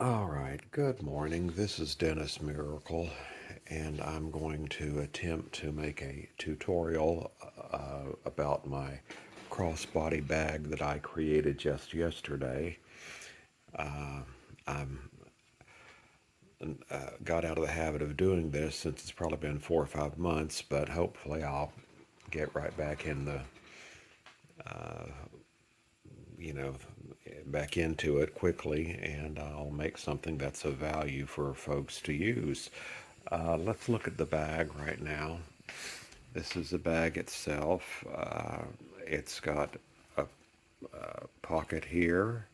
All right, good morning. This is Dennis Miracle, and I'm going to attempt to make a tutorial about my crossbody bag that I created just yesterday. I got out of the habit of doing this since it's probably been 4 or 5 months, but hopefully I'll get right back in the, you know, back into it quickly, and I'll make something that's of value for folks to use. Let's look at the bag right now. This is the bag itself. It's got a pocket here.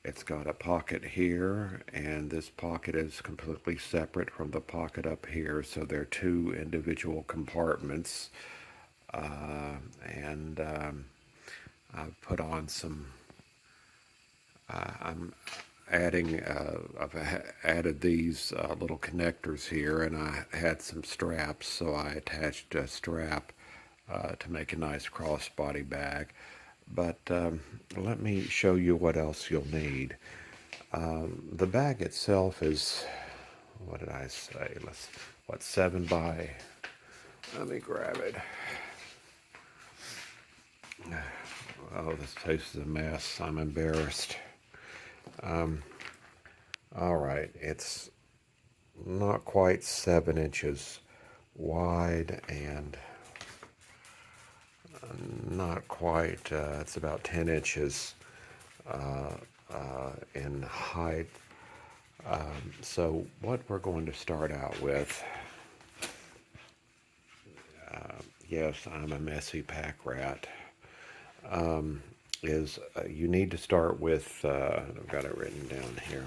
It's got a pocket here, and this pocket is completely separate from the pocket up here, so they're two individual compartments. And I've put on some. I'm adding. I've added these little connectors here, and I had some straps, so I attached a strap to make a nice crossbody bag. But let me show you what else you'll need. The bag itself is, what did I say? What, 7 by, let me grab it. Oh, this place is a mess. I'm embarrassed. All right, it's not quite 7 inches wide and not quite, it's about 10 inches in height. So what we're going to start out with, yes, I'm a messy pack rat, is you need to start with, I've got it written down here,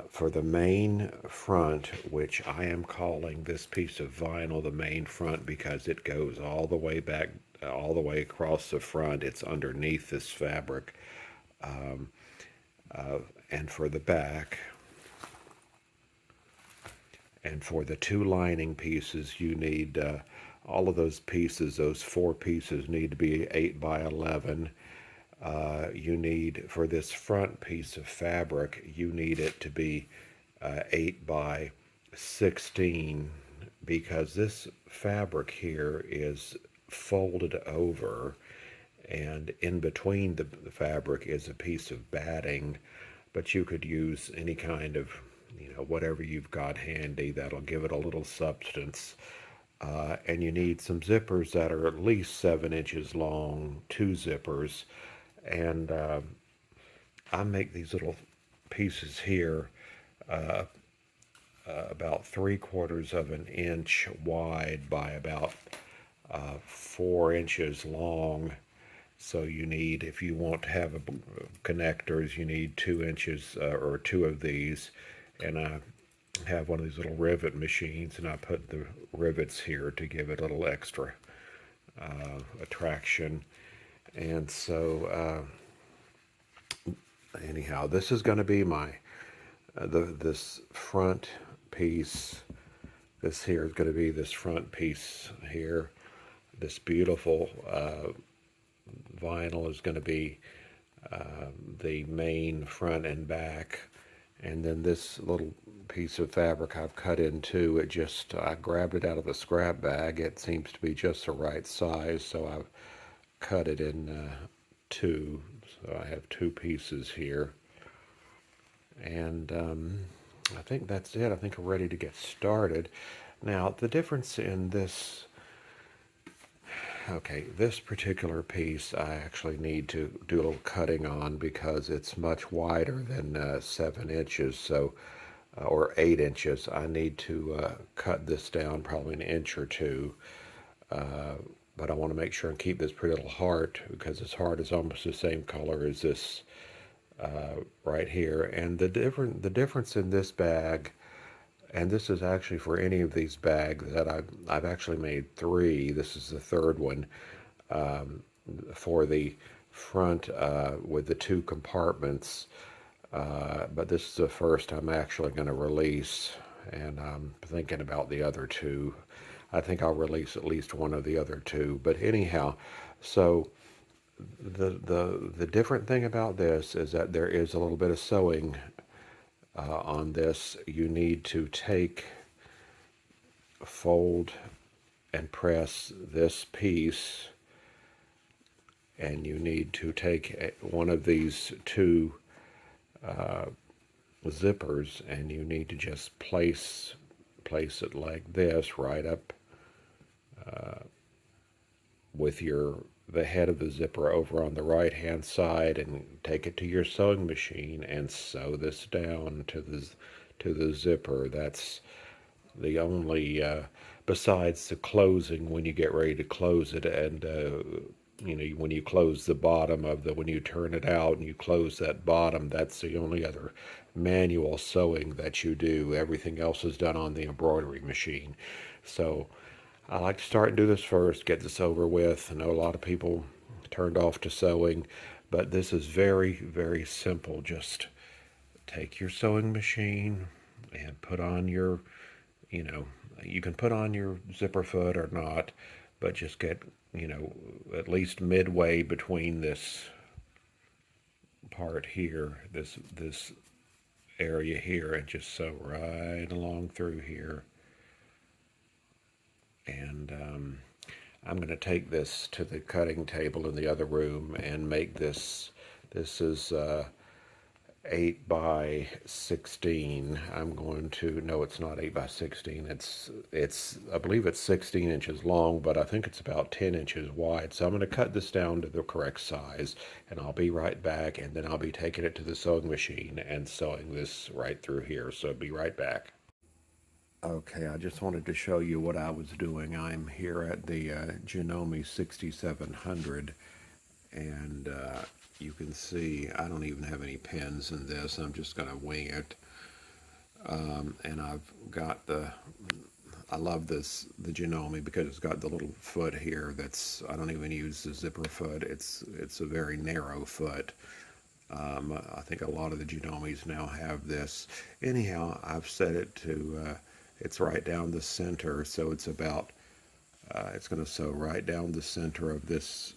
for the main front, which I am calling this piece of vinyl the main front because it goes all the way back, all the way across the front. It's underneath this fabric. And for the back, and for the two lining pieces, you need all of those pieces, those 4 pieces need to be 8 by 11. You need, for this front piece of fabric, you need it to be 8 by 16 because this fabric here is folded over, and in between the fabric is a piece of batting, but you could use any kind of, whatever you've got handy that'll give it a little substance. And you need some zippers that are at least 7 inches long, 2 zippers. And I make these little pieces here about 3/4 of an inch wide by about 4 inches long. So you need, if you want to have connectors, you need 2 inches or 2 of these. And I have one of these little rivet machines, and I put the rivets here to give it a little extra attraction. And so anyhow, this is going to be my this front piece. This here is going to be this front piece here. This beautiful vinyl is going to be the main front and back. And then this little piece of fabric I've cut in two. I grabbed it out of the scrap bag. It seems to be just the right size, so I've cut it in two. So I have 2 pieces here. And I think that's it. I think we're ready to get started. Now, the difference in this, okay, this particular piece I actually need to do a little cutting on because it's much wider than 7 inches, so or 8 inches. I need to cut this down probably an inch or two, but I want to make sure and keep this pretty little heart because this heart is almost the same color as this right here. And the difference in this bag, and this is actually for any of these bags that I've actually made 3. This is the third one for the front with the 2 compartments. But this is the first I'm actually going to release, and I'm thinking about the other 2. I think I'll release at least one of the other 2. But anyhow, so the different thing about this is that there is a little bit of sewing on this. You need to fold and press this piece, and you need to take one of these two zippers, and you need to just place it like this, right up with the head of the zipper over on the right hand side, and take it to your sewing machine and sew this down to the zipper. That's the only besides the closing, when you get ready to close it, and when you close the bottom when you turn it out and you close that bottom, that's the only other manual sewing that you do. Everything else is done on the embroidery machine. So I like to start and do this first, get this over with. I know a lot of people turned off to sewing, but this is very, very simple. Just take your sewing machine and put on your, you can put on your zipper foot or not, but just get, at least midway between this part here, this area here, and just sew right along through here. And I'm going to take this to the cutting table in the other room and make this. This is 8 by 16. I'm going to, no, it's not 8 by 16. It's I believe it's 16 inches long, but I think it's about 10 inches wide. So I'm going to cut this down to the correct size, and I'll be right back, and then I'll be taking it to the sewing machine and sewing this right through here. So be right back. Okay, I just wanted to show you what I was doing. I'm here at the Janome 6700, and you can see I don't even have any pins in this. I'm just going to wing it. And I've got I love the Janome because it's got the little foot here I don't even use the zipper foot. It's a very narrow foot. I think a lot of the Janomes now have this. Anyhow, I've set it to, it's right down the center, so it's about, it's going to sew right down the center of this,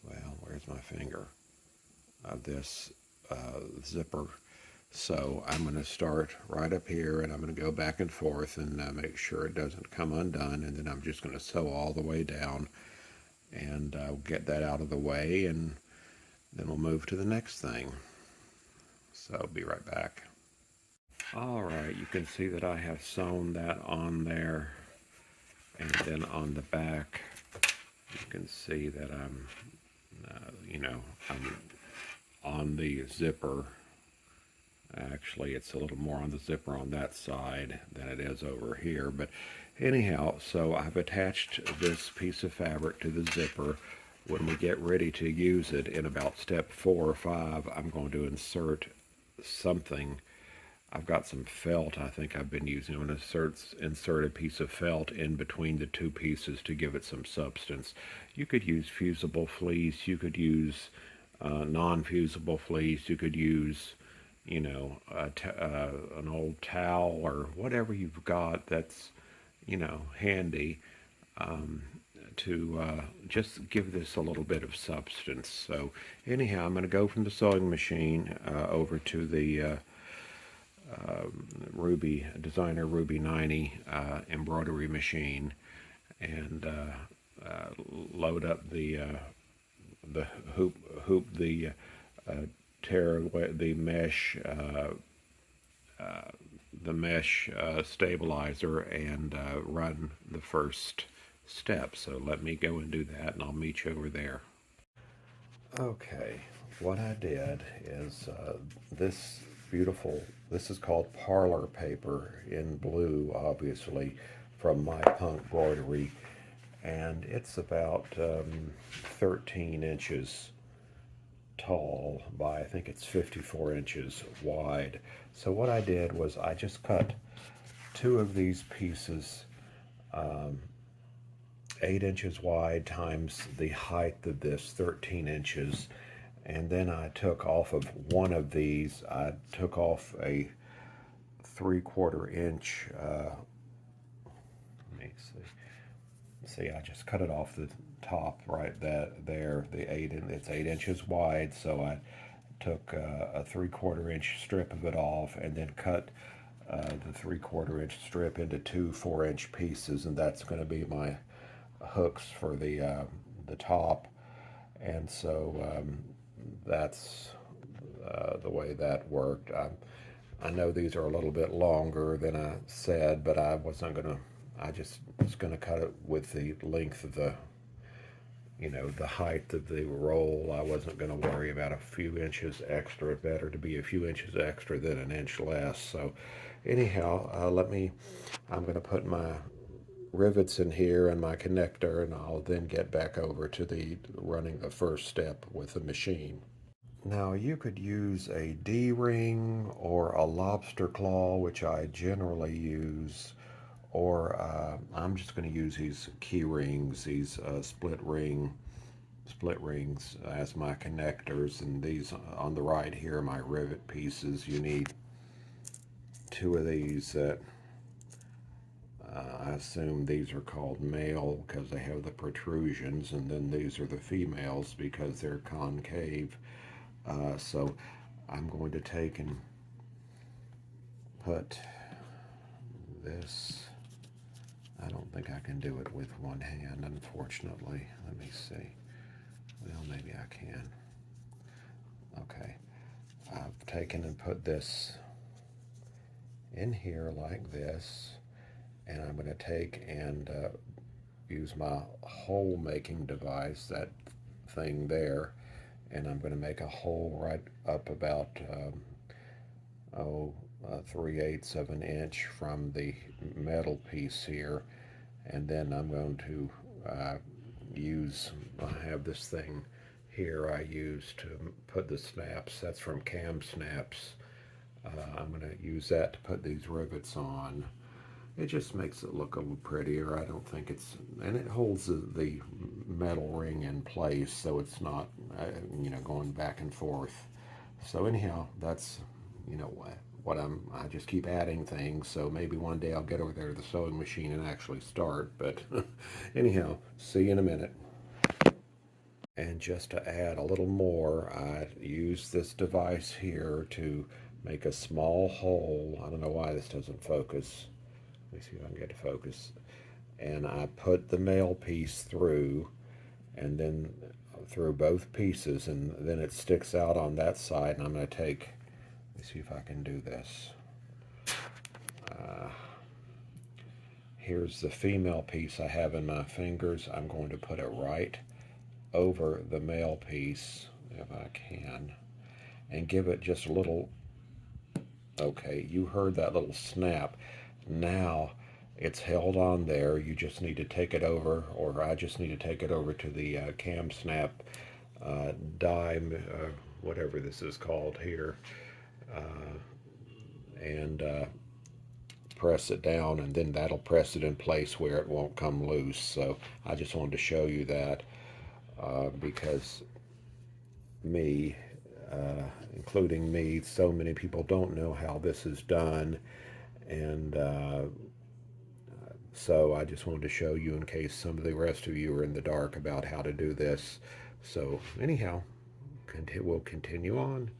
well, where's my finger, of this zipper. So I'm going to start right up here, and I'm going to go back and forth and make sure it doesn't come undone, and then I'm just going to sew all the way down, and get that out of the way, and then we'll move to the next thing. So I'll be right back. All right, you can see that I have sewn that on there, and then on the back you can see that I'm on the zipper. Actually, it's a little more on the zipper on that side than it is over here, but anyhow, so I've attached this piece of fabric to the zipper. When we get ready to use it in about step 4 or 5, I'm going to insert something. I've got some felt I think I've been using. I'm going to insert a piece of felt in between the two pieces to give it some substance. You could use fusible fleece, you could use non-fusible fleece, you could use an old towel or whatever you've got that's handy, to just give this a little bit of substance. So anyhow, I'm going to go from the sewing machine over to the Designer Ruby 90 embroidery machine, and load up the the mesh stabilizer, and run the first step. So let me go and do that, and I'll meet you over there. Okay, what I did is this this is called parlor paper in blue, obviously, from My Punk Broidery, and it's about 13 inches tall by, I think it's 54 inches wide. So what I did was I just cut 2 of these pieces 8 inches wide times the height of this, 13 inches. And then I took off of one of these, I took off a 3/4 inch, let me see, I just cut it off top right there. It's 8 inches wide, so I took a 3/4 inch strip of it off and then cut the 3/4 inch strip into two 4 inch pieces, and that's going to be my hooks for the top. And so that's the way that worked. I know these are a little bit longer than I said, but I wasn't gonna. I just was gonna cut it with the length of the height of the roll. I wasn't gonna worry about a few inches extra. Better to be a few inches extra than an inch less. So, anyhow, I'm gonna put my rivets in here and my connector, and I'll then get back over to the running the first step with the machine. Now you could use a D-ring or a lobster claw, which I generally use, or I'm just going to use these key rings, these split rings as my connectors, and these on the right here are my rivet pieces. You need two of these that I assume these are called male because they have the protrusions, and then these are the females because they're concave. So I'm going to take and put this. I don't think I can do it with one hand, unfortunately. Let me see. Well, maybe I can. Okay. I've taken and put this in here like this, and I'm going to take and use my hole making device, that thing there, and I'm going to make a hole right up about 3/8 of an inch from the metal piece here, and then I'm going to I have this thing here I use to put the snaps. That's from Cam Snaps. I'm going to use that to put these rivets on. It just makes it look a little prettier. I don't think and it holds the metal ring in place, so it's not, going back and forth. So anyhow, that's, what I just keep adding things. So maybe one day I'll get over there to the sewing machine and actually start. But anyhow, see you in a minute. And just to add a little more, I use this device here to make a small hole. I don't know why this doesn't focus. Let me see if I can get to focus. And I put the male piece through, and then through both pieces, and then it sticks out on that side. And I'm going to take, let me see if I can do this. Here's the female piece I have in my fingers. I'm going to put it right over the male piece, if I can, and give it just a little. Okay, you heard that little snap. Now it's held on there. You just need to take it over, or I just need to take it over to the Cam Snap die, whatever this is called here, and press it down, and then that'll press it in place where it won't come loose. So I just wanted to show you that because including me, so many people don't know how this is done, and so I just wanted to show you in case some of the rest of you are in the dark about how to do this. So anyhow, we'll continue on.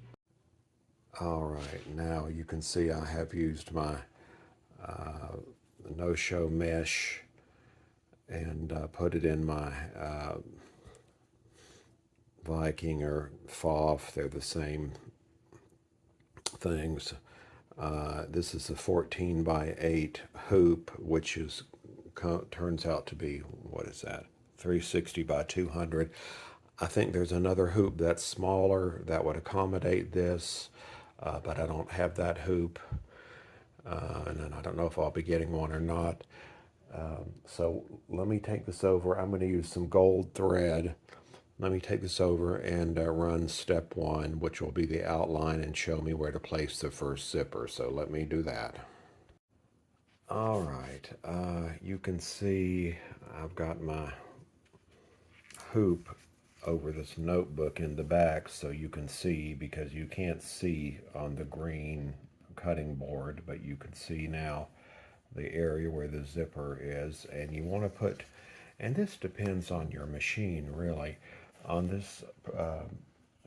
All right, now you can see I have used my no-show mesh and put it in my Viking or FOF. They're the same things. This is a 14x8 hoop, which turns out to be, what is that, 360 by 200. I think there's another hoop that's smaller that would accommodate this, but I don't have that hoop, and then I don't know if I'll be getting one or not. So let me take this over. I'm going to use some gold thread. Let me take this over and run step one, which will be the outline and show me where to place the first zipper. So let me do that. All right, you can see I've got my hoop over this notebook in the back, so you can see, because you can't see on the green cutting board, but you can see now the area where the zipper is. And you want to put, And this depends on your machine, really. On this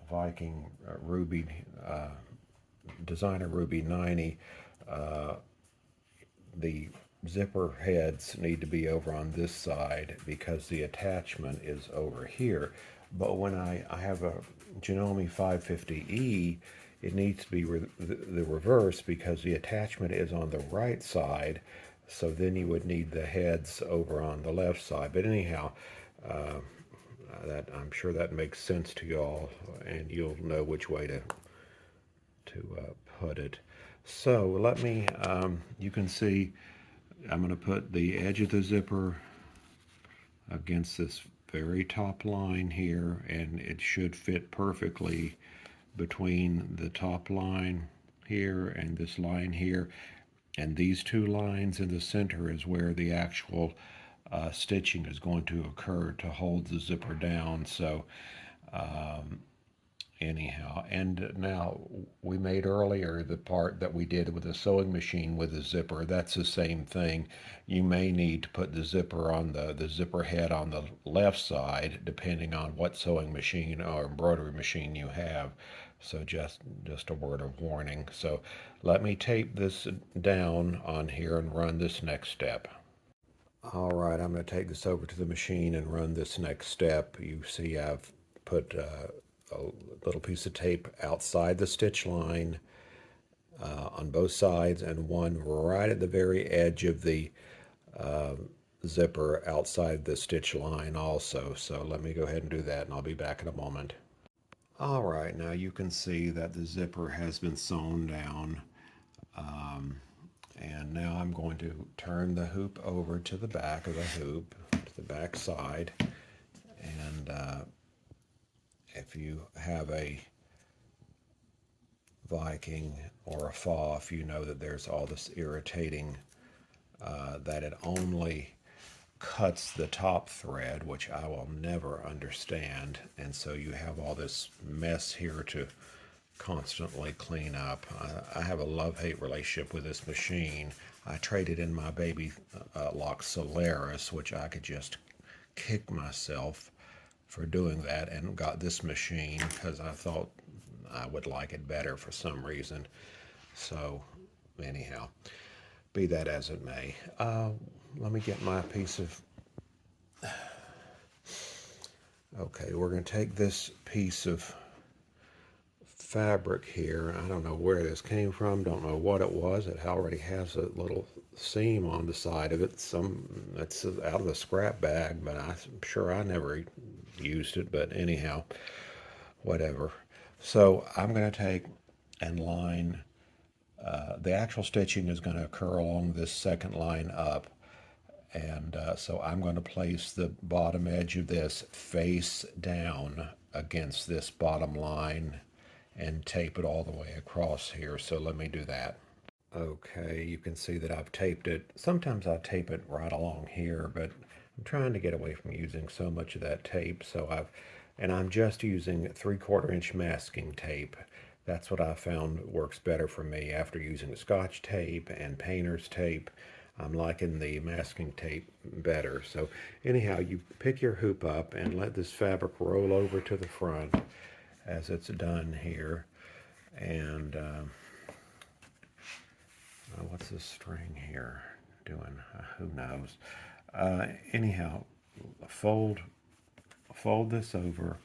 Viking Ruby, Designer Ruby 90, the zipper heads need to be over on this side because the attachment is over here. But when I have a Janome 550E, it needs to be the reverse because the attachment is on the right side. So then you would need the heads over on the left side. But anyhow, that I'm sure that makes sense to y'all, and you'll know which way to put it. So let me, you can see I'm going to put the edge of the zipper against this very top line here, and it should fit perfectly between the top line here and this line here. And these two lines in the center is where the actual stitching is going to occur to hold the zipper down. So anyhow, and now we made earlier the part that we did with the sewing machine with the zipper. That's the same thing. You may need to put the zipper on the zipper head on the left side, depending on what sewing machine or embroidery machine you have. So just a word of warning. So let me tape this down on here and run this next step. All right, I'm going to take this over to the machine and run this next step. You see I've put a little piece of tape outside the stitch line on both sides, and one right at the very edge of the zipper outside the stitch line also. So let me go ahead and do that, and I'll be back in a moment. All right, now you can see that the zipper has been sewn down. And now I'm going to turn the hoop over to the back of the hoop, to the back side. And if you have a Viking or a FOF, you know that there's all this irritating that it only cuts the top thread, which I will never understand. And so you have all this mess here to constantly clean up. I have a love-hate relationship with this machine. I traded in my baby lock Solaris, which I could just kick myself for doing that, and got this machine because I thought I would like it better for some reason. So anyhow, be that as it may. Let me get my piece of... Okay, we're going to take this piece of fabric here. I don't know where this came from, don't know what it was. It already has a little seam on the side of it. It's out of the scrap bag, but I'm sure I never used it. But anyhow, whatever. So I'm going to take and line, the actual stitching is going to occur along this second line up. And so I'm going to place the bottom edge of this face down against this bottom line and tape it all the way across here. So let me do that. Okay, you can see that I've taped it. Sometimes I tape it right along here, but I'm trying to get away from using so much of that tape. So I'm just using 3/4 inch masking tape. That's what I found works better for me after using Scotch tape and painter's tape. I'm liking the masking tape better. So anyhow, you pick your hoop up and let this fabric roll over to the front as it's done here. And what's this string here doing? Who knows? Anyhow, fold this over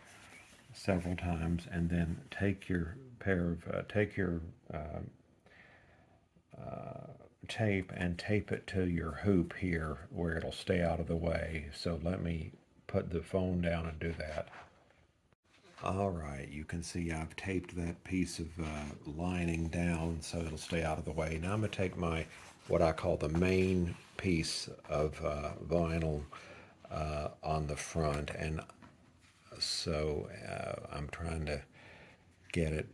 several times, and then take your tape and tape it to your hoop here where it'll stay out of the way. So let me put the phone down and do that. All right, you can see I've taped that piece of lining down so it'll stay out of the way. Now I'm going to take what I call the main piece of vinyl on the front, and so I'm trying to get it.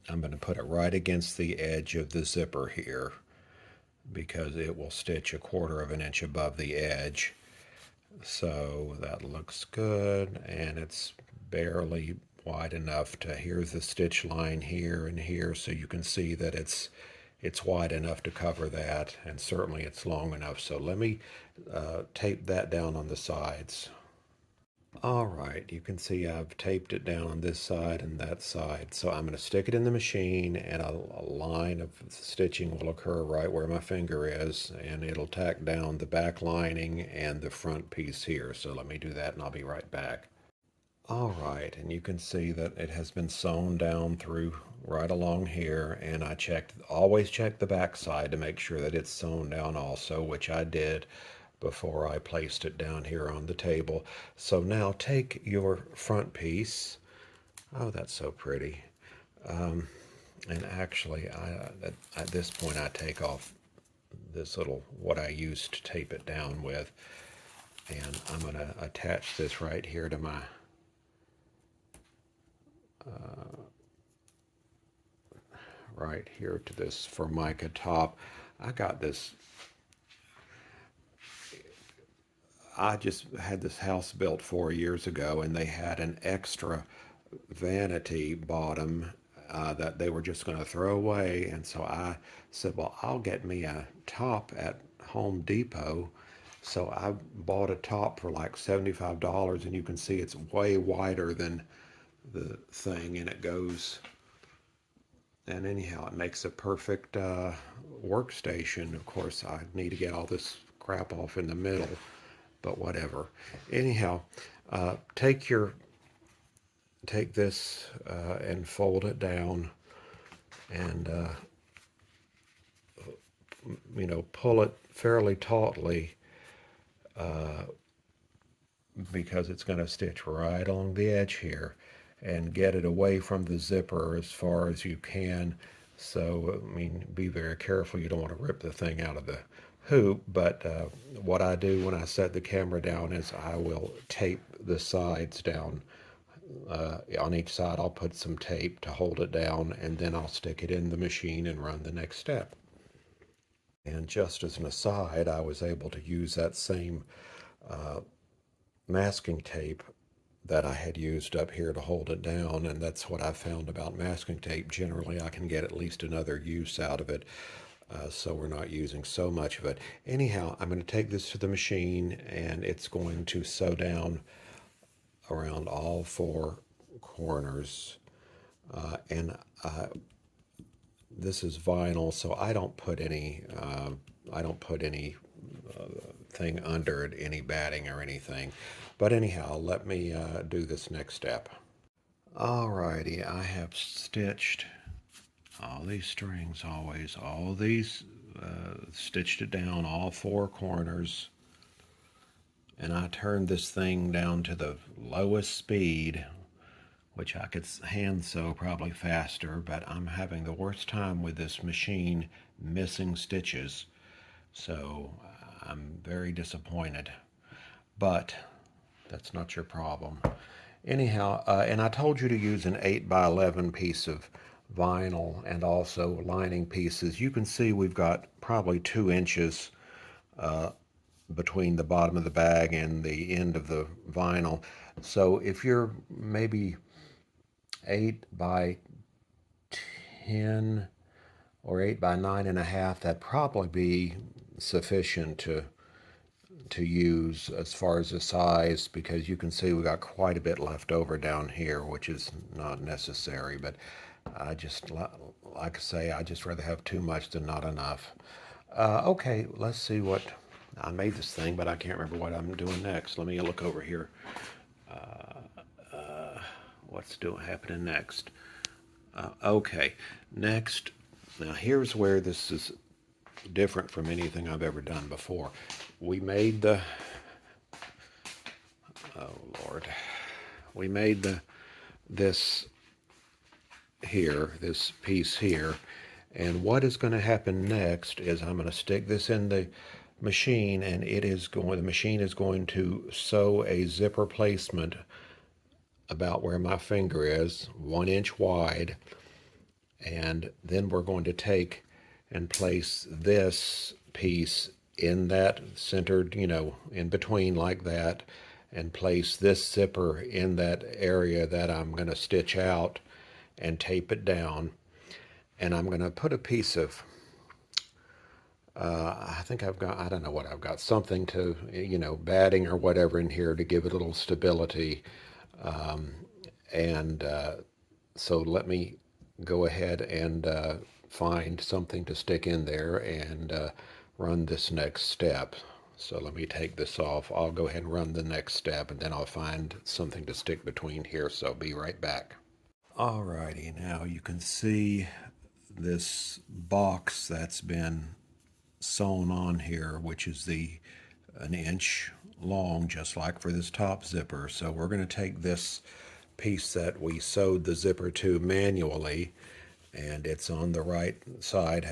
I'm going to put it right against the edge of the zipper here because it will stitch 1/4 inch above the edge. So that looks good, and it's barely wide enough to, here's the stitch line here and here, so you can see that it's it's wide enough to cover that, and certainly it's long enough. So let me tape that down on the sides. All right, you can see I've taped it down on this side and that side. So I'm going to stick it in the machine, and a line of stitching will occur right where my finger is, and it'll tack down the back lining and the front piece here. So let me do that and I'll be right back. All right, and you can see that it has been sewn down through right along here, and I always check the back side to make sure that it's sewn down also, which I did before I placed it down here on the table. So now take your front piece. Oh, that's so pretty. And actually, at this point, I take off this little, what I used to tape it down with, and I'm going to attach this right here to my right here to this Formica top. I got this, I just had this house built 4 years ago, and they had an extra vanity bottom that they were just going to throw away. And so I said, well, I'll get me a top at Home Depot. So I bought a top for like $75, and you can see it's way wider than the thing, and it goes, and anyhow, it makes a perfect workstation. Of course, I need to get all this crap off in the middle, but whatever. Anyhow, take this and fold it down, and pull it fairly tautly, because it's going to stitch right along the edge here, and get it away from the zipper as far as you can. So, I mean, be very careful. You don't want to rip the thing out of the hoop, but what I do when I set the camera down is I will tape the sides down. On each side, I'll put some tape to hold it down, and then I'll stick it in the machine and run the next step. And just as an aside, I was able to use that same masking tape that I had used up here to hold it down, and that's what I found about masking tape. Generally, I can get at least another use out of it, so we're not using so much of it. Anyhow, I'm going to take this to the machine, and it's going to sew down around all four corners. And this is vinyl, so I don't put any thing under it, any batting or anything. But anyhow, let me do this next step. Alrighty, I have stitched all these strings, all these, stitched it down all four corners, and I turned this thing down to the lowest speed, which I could hand sew probably faster, but I'm having the worst time with this machine missing stitches. So I'm very disappointed, but that's not your problem. Anyhow, and I told you to use an 8x11 piece of vinyl and also lining pieces. You can see we've got probably 2 inches between the bottom of the bag and the end of the vinyl. So if you're maybe 8x10 or 8x9.5, that'd probably be sufficient to use as far as the size, because you can see we got quite a bit left over down here, which is not necessary. But I just, like I say, I just rather have too much than not enough. Okay, let's see what, I made this thing, but I can't remember what I'm doing next. Let me look over here. What's happening next? Okay, next, now here's where this is different from anything I've ever done before. We made the, oh Lord, we made this piece here, and what is going to happen next is I'm going to stick this in the machine, and the machine is going to sew a zipper placement about where my finger is, 1 inch wide, and then we're going to take and place this piece in that centered, in between like that, and place this zipper in that area that I'm going to stitch out and tape it down. And I'm going to put a piece of I think I've got, I don't know what I've got, something to, batting or whatever in here to give it a little stability. Um, and so let me go ahead and find something to stick in there and run this next step. So let me take this off. I'll go ahead and run the next step, and then I'll find something to stick between here. So I'll be right back. Alrighty, now you can see this box that's been sewn on here, which is an inch long, just like for this top zipper. So we're going to take this piece that we sewed the zipper to manually, and it's on the right side.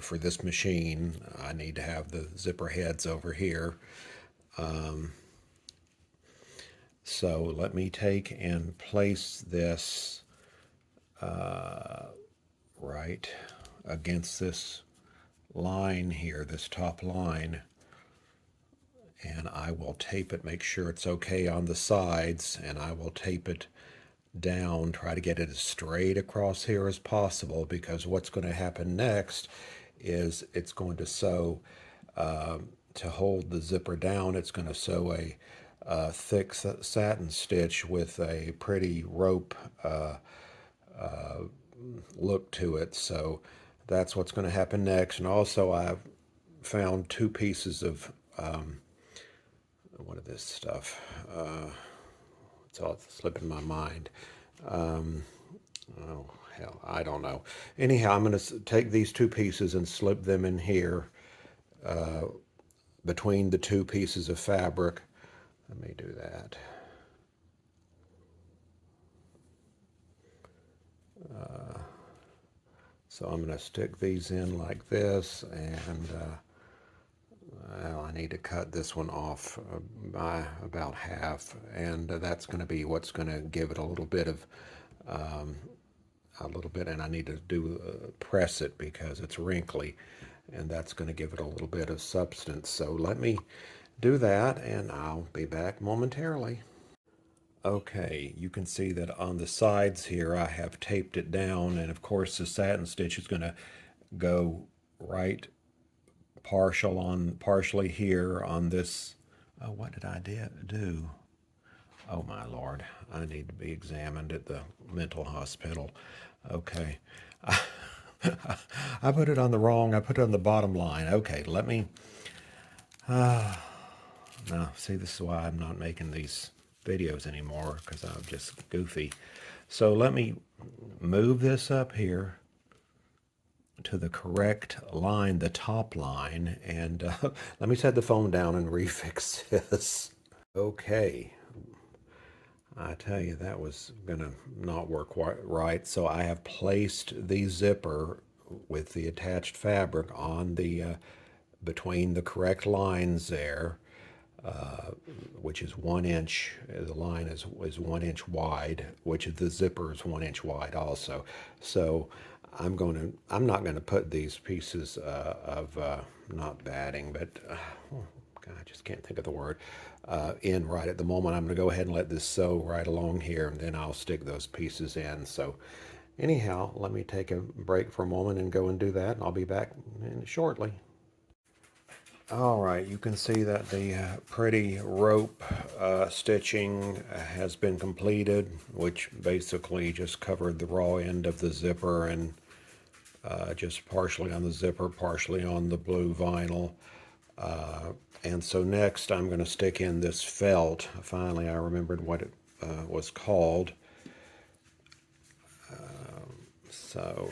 For this machine, I need to have the zipper heads over here. So let me take and place this right against this line here, this top line, and I will tape it, make sure it's okay on the sides, and I will tape it down, try to get it as straight across here as possible, because what's going to happen next is it's going to sew, to hold the zipper down, it's going to sew a thick satin stitch with a pretty rope look to it. So that's what's going to happen next. And also I've found two pieces of what is this stuff? It's all slipping my mind. Oh, hell, I don't know. Anyhow, I'm going to take these two pieces and slip them in here between the two pieces of fabric. Let me do that. So I'm going to stick these in like this, and well, I need to cut this one off by about half, and that's going to be what's going to give it a little bit, and I need to press it because it's wrinkly, and that's going to give it a little bit of substance. So let me do that, and I'll be back momentarily. Okay, you can see that on the sides here I have taped it down, and of course the satin stitch is going to go right partially here on this. Oh, what did I do? Oh my Lord, I need to be examined at the mental hospital. Okay. I put it on the wrong, I put it on the bottom line. Okay, let me, now see, this is why I'm not making these videos anymore, because I'm just goofy. So let me move this up here to the correct line, the top line, and let me set the phone down and refix this. Okay, I tell you, that was gonna not work quite right. So I have placed the zipper with the attached fabric on the between the correct lines there, which is 1 inch. The line is 1 inch wide, which the zipper is 1 inch wide also. So I'm not gonna put these pieces of not batting, but oh, God, I just can't think of the word, in right at the moment. I'm gonna go ahead and let this sew right along here, and then I'll stick those pieces in. So anyhow, let me take a break for a moment and go and do that, and I'll be back shortly. All right, you can see that the pretty rope stitching has been completed, which basically just covered the raw end of the zipper, and just partially on the zipper, partially on the blue vinyl. And so next I'm going to stick in this felt. Finally, I remembered what it was called. So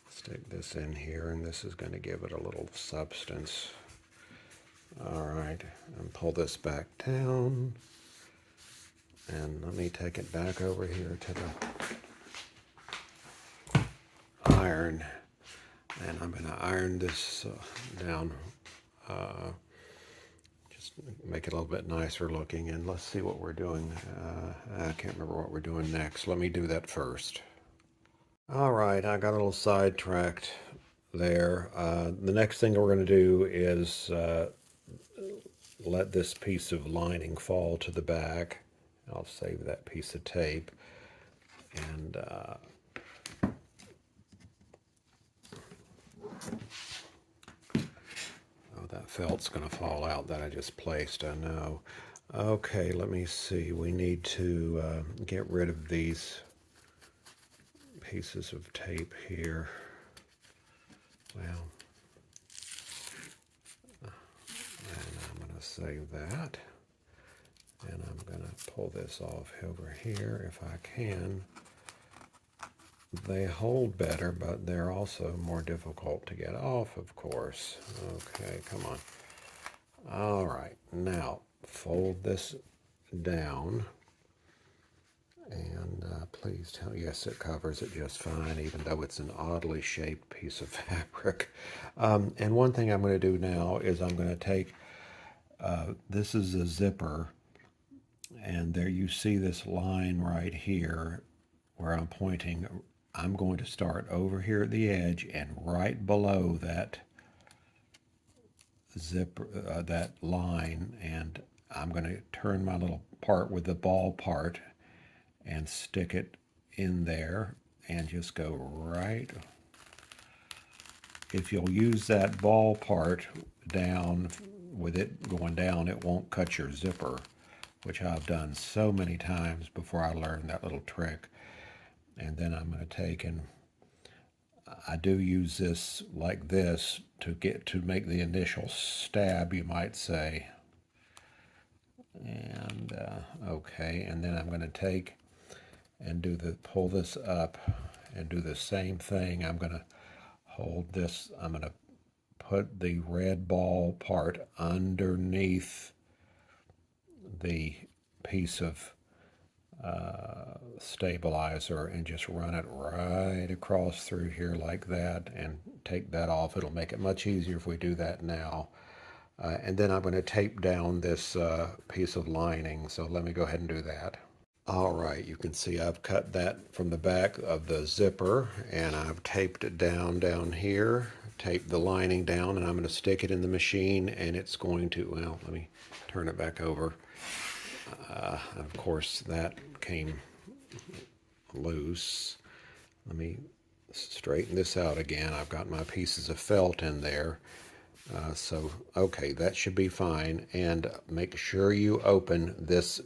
stick this in here, and this is going to give it a little substance. All right, and pull this back down, and let me take it back over here to the iron, and I'm going to iron this down, just make it a little bit nicer looking. And let's see what we're doing. I can't remember what we're doing next. Let me do that first. All right, I got a little sidetracked there. The next thing we're going to do is let this piece of lining fall to the back. I'll save that piece of tape, and That felt's going to fall out that I just placed, I know. Okay, let me see. We need to get rid of these pieces of tape here. Well, and I'm going to save that. And I'm going to pull this off over here if I can. They hold better, but they're also more difficult to get off, of course. Okay, come on. All right, now fold this down. And please tell, yes, it covers it just fine, even though it's an oddly shaped piece of fabric. And one thing I'm going to do now is I'm going to take, this is a zipper, and there you see this line right here where I'm pointing. I'm going to start over here at the edge, and right below that zipper, that line, and I'm going to turn my little part with the ball part and stick it in there and just go right. If you'll use that ball part down, with it going down, it won't cut your zipper, which I've done so many times before I learned that little trick. And then I'm going to take, and I do use this like this to make the initial stab, you might say. And okay, and then I'm going to take and pull this up and do the same thing. I'm going to hold this, I'm going to put the red ball part underneath the piece of stabilizer and just run it right across through here like that and take that off. It'll make it much easier if we do that now. And then I'm going to tape down this piece of lining, so let me go ahead and do that. All right, you can see I've cut that from the back of the zipper, and I've taped it down here, taped the lining down, and I'm going to stick it in the machine, and it's going to, well, let me turn it back over. Of course, that came loose. Let me straighten this out again. I've got my pieces of felt in there. So, okay, that should be fine. And make sure you open this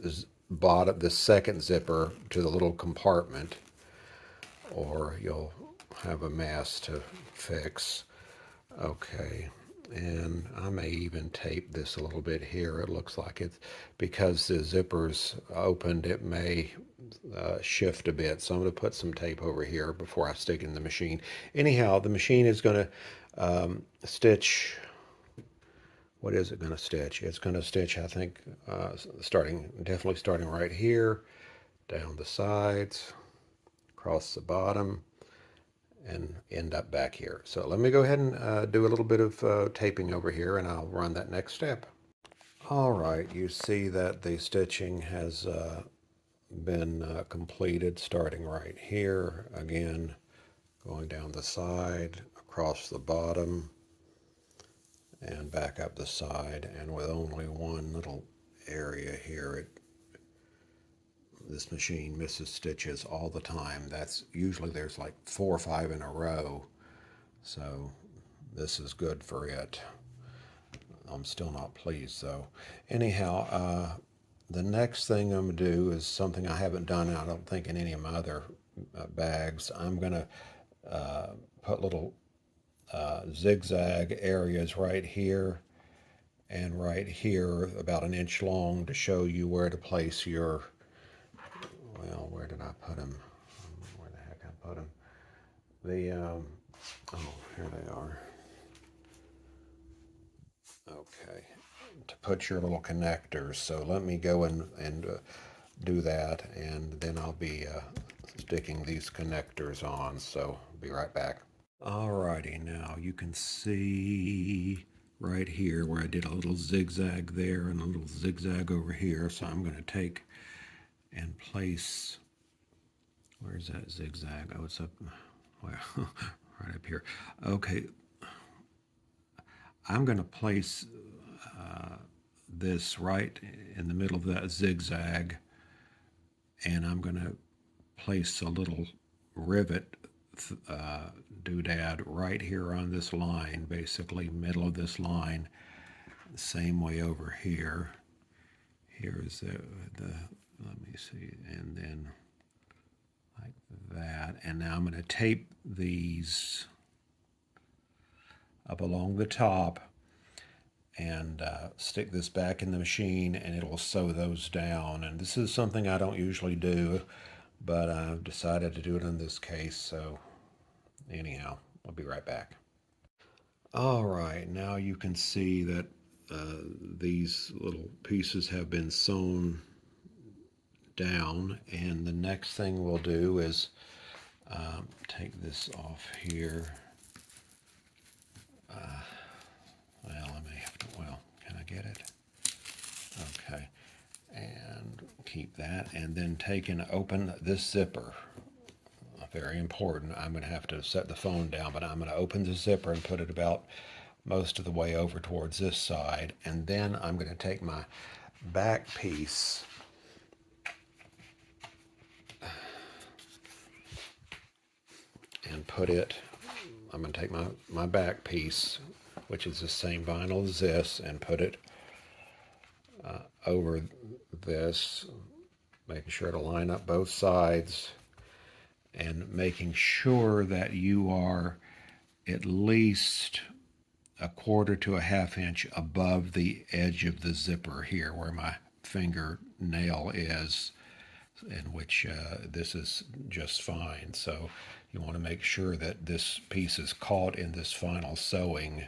second zipper to the little compartment, or you'll have a mess to fix. Okay, and I may even tape this a little bit here. It looks like it's, because the zipper's opened, it may shift a bit. So I'm going to put some tape over here before I stick it in the machine. Anyhow, the machine is going to stitch. What is it going to stitch? It's going to stitch, I think, definitely starting right here, down the sides, across the bottom, and end up back here. So let me go ahead and do a little bit of taping over here, and I'll run that next step. All right, you see that the stitching has been completed, starting right here, again, going down the side, across the bottom, and back up the side, and with only one little area here, this machine misses stitches all the time. That's usually, there's like 4 or 5 in a row, so this is good for it. I'm still not pleased though. Anyhow, the next thing I'm going to do is something I haven't done, I don't think, in any of my other bags. I'm going to put little zigzag areas right here and right here, about an inch long, to show you where to place your, well, where did I put them? Where the heck I put them? Oh, here they are. Okay, to put your little connectors. So let me go and do that, and then I'll be sticking these connectors on. So be right back. Alrighty, now you can see right here where I did a little zigzag there and a little zigzag over here. So I'm going to take and place, where's that zigzag? Oh, it's up, well, right up here. Okay, I'm going to place this right in the middle of that zigzag, and I'm going to place a little rivet doodad right here on this line, basically middle of this line, The same way over here. Here's the let me see, and then like that. And now I'm going to tape these up along the top and stick this back in the machine, and it will sew those down. And this is something I don't usually do, but I've decided to do it in this case. So anyhow, I'll be right back. All right, now you can see that these little pieces have been sewn down, and the next thing we'll do is take this off here. Can I get it? Okay, and keep that, and then take and open this zipper. Very important. I'm going to have to set the phone down, but I'm going to open the zipper and put it about most of the way over towards this side, and then I'm going to take my back piece and put it, I'm going to take my back piece, which is the same vinyl as this, and put it over this, making sure to line up both sides and making sure that you are at least a quarter to a half inch above the edge of the zipper here where my fingernail is, in which this is just fine. So you want to make sure that this piece is caught in this final sewing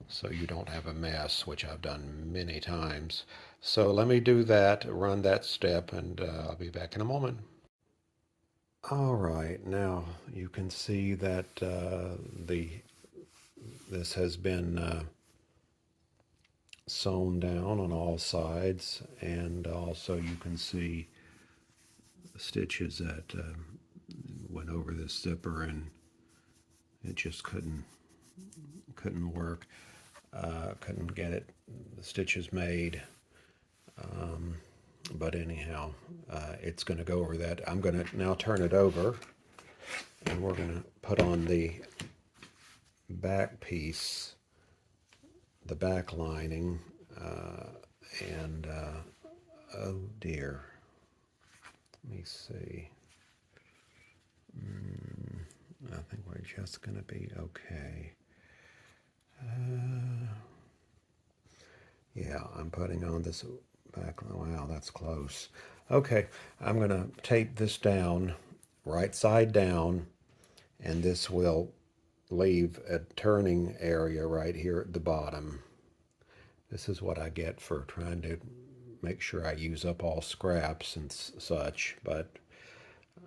so you don't have a mess, which I've done many times. So let me do that, run that step, and I'll be back in a moment. All right, now you can see that this has been sewn down on all sides, and also you can see the stitches that went over this zipper, and it just couldn't work. Couldn't get the stitches made. But anyhow, it's going to go over that. I'm going to now turn it over, and we're going to put on the back piece, the back lining, and oh dear, let me see. I think we're just going to be okay. Yeah, I'm putting on this back. Wow, that's close. Okay, I'm going to tape this down, right side down, and this will leave a turning area right here at the bottom. This is what I get for trying to make sure I use up all scraps and such, but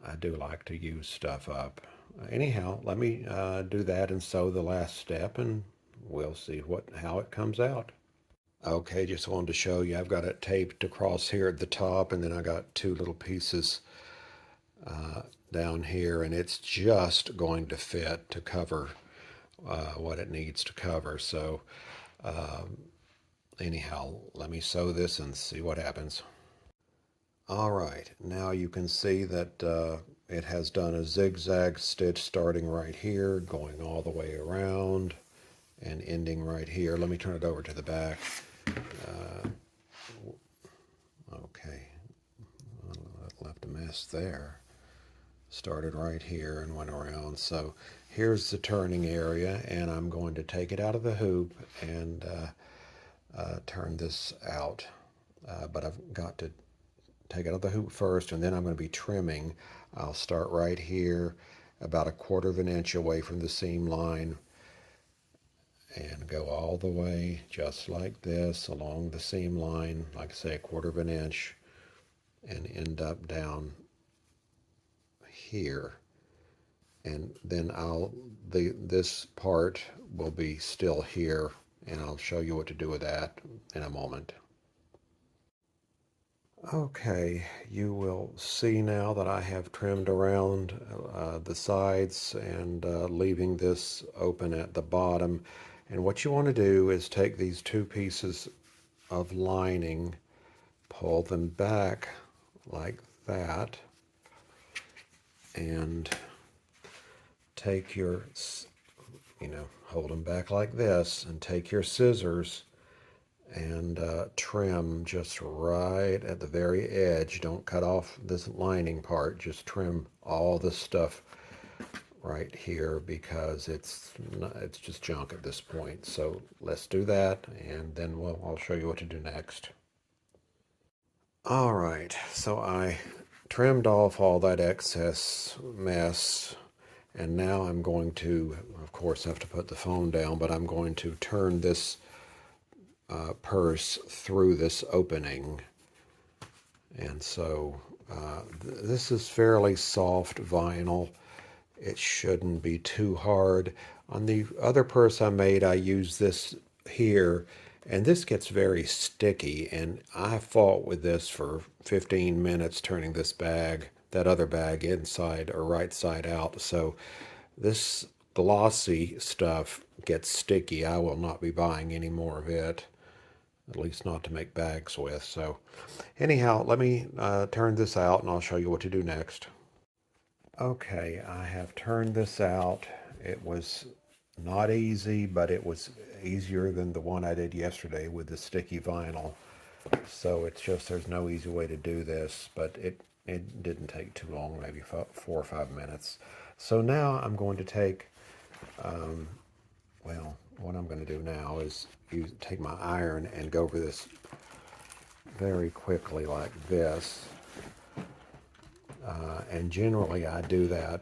I do like to use stuff up. Anyhow, let me do that and sew the last step, and we'll see how it comes out. Okay, just wanted to show you, I've got it taped across here at the top, and then I got two little pieces down here, and it's just going to fit to cover what it needs to cover. So anyhow, let me sew this and see what happens. All right, now you can see that it has done a zigzag stitch starting right here, going all the way around, and ending right here. Let me turn it over to the back. Okay, I left a mess there. Started right here and went around. So here's the turning area, and I'm going to take it out of the hoop and turn this out. But I've got to take it out of the hoop first, and then I'm going to be trimming. I'll start right here, about a quarter of an inch away from the seam line, and go all the way just like this along the seam line, like I say, a quarter of an inch, and end up down here. And then this part will be still here, and I'll show you what to do with that in a moment. Okay, you will see now that I have trimmed around the sides and leaving this open at the bottom. And what you want to do is take these two pieces of lining, pull them back like that, and take hold them back like this, and take your scissors and trim just right at the very edge. Don't cut off this lining part, just trim all this stuff right here because it's just junk at this point. So let's do that, and then I'll show you what to do next. All right, so I trimmed off all that excess mess, and now I'm going to, of course, have to put the phone down, but I'm going to turn this purse through this opening. And so this is fairly soft vinyl. It shouldn't be too hard. On the other purse I made, I used this here, and this gets very sticky, and I fought with this for 15 minutes turning this bag, that other bag, inside or right side out. So this glossy stuff gets sticky. I will not be buying any more of it, at least not to make bags with. So anyhow, let me turn this out and I'll show you what to do next. Okay, I have turned this out. It was not easy, but it was easier than the one I did yesterday with the sticky vinyl. So it's just there's no easy way to do this, but it didn't take too long, maybe 4 or 5 minutes. So now I'm going to take, well, what I'm going to do now is take my iron and go over this very quickly like this. And generally I do that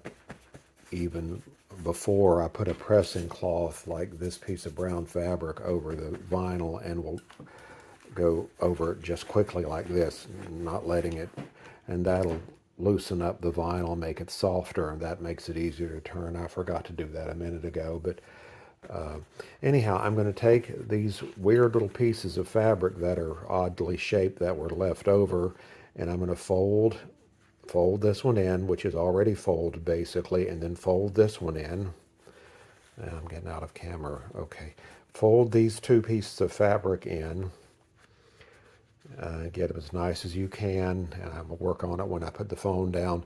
even before I put a pressing cloth like this piece of brown fabric over the vinyl, and will go over it just quickly like this, not letting it, and that'll loosen up the vinyl, make it softer, and that makes it easier to turn. I forgot to do that a minute ago, but anyhow, I'm going to take these weird little pieces of fabric that are oddly shaped that were left over, and I'm going to fold this one in, which is already folded basically, and then fold this one in. I'm getting out of camera. Okay. Fold these two pieces of fabric in. Get them as nice as you can, and I'm going to work on it when I put the phone down.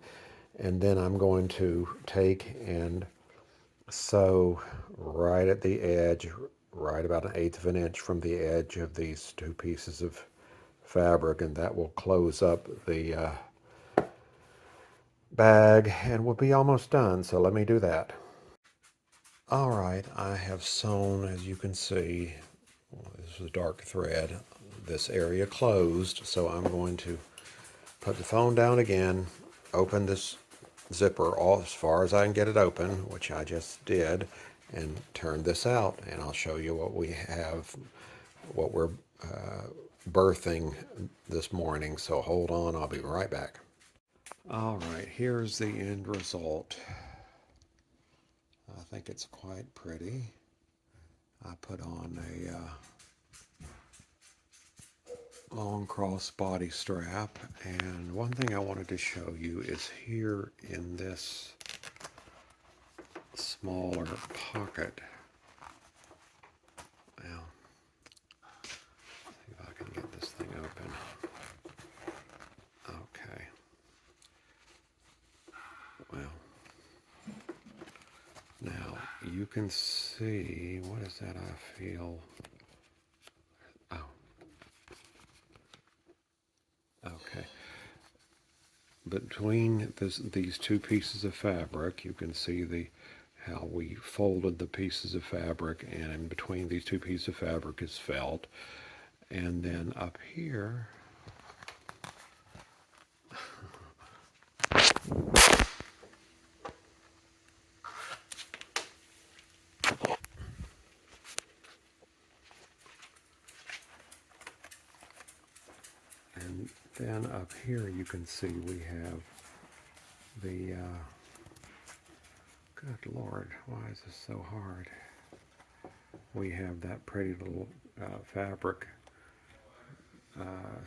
And then I'm going to take and sew right at the edge, right about 1/8 of an inch from the edge of these two pieces of fabric, and that will close up the bag, and we'll be almost done. So let me do that. All right, I have sewn, as you can see, this is dark thread, this area closed. So I'm going to put the phone down again, open this zipper all as far as I can get it open, which I just did, and turn this out, and I'll show you what we have, what we're birthing this morning. So hold on, I'll be right back. All right, here's the end result. I think it's quite pretty. I put on a long crossbody strap, and one thing I wanted to show you is here in this smaller pocket. Well, see if I can get this thing open. Okay. Well, now you can see, what is that I feel? Oh. Okay. Between these two pieces of fabric, you can see how we folded the pieces of fabric, and in between these two pieces of fabric is felt. And then up here, and then up here you can see we have the, good Lord, why is this so hard? We have that pretty little fabric.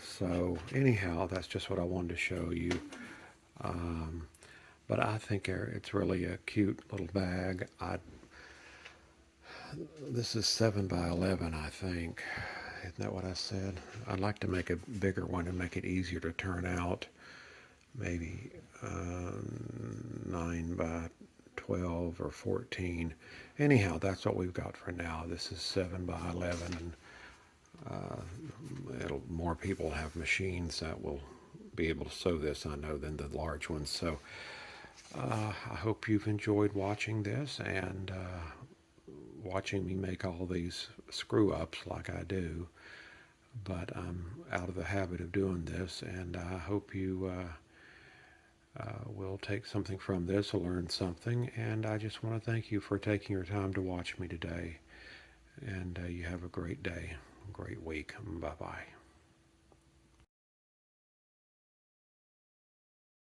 So anyhow, that's just what I wanted to show you. But I think it's really a cute little bag. This is 7 by 11, I think. Isn't that what I said? I'd like to make a bigger one and make it easier to turn out. Maybe 9 by 12 or 14. Anyhow, that's what we've got for now. This is 7 by 11, and more people have machines that will be able to sew this, I know, than the large ones. So I hope you've enjoyed watching this and watching me make all these screw ups like I do. But I'm out of the habit of doing this, and I hope you will take something from this, learn something, and I just want to thank you for taking your time to watch me today. And you have a great day, great week. Bye-bye.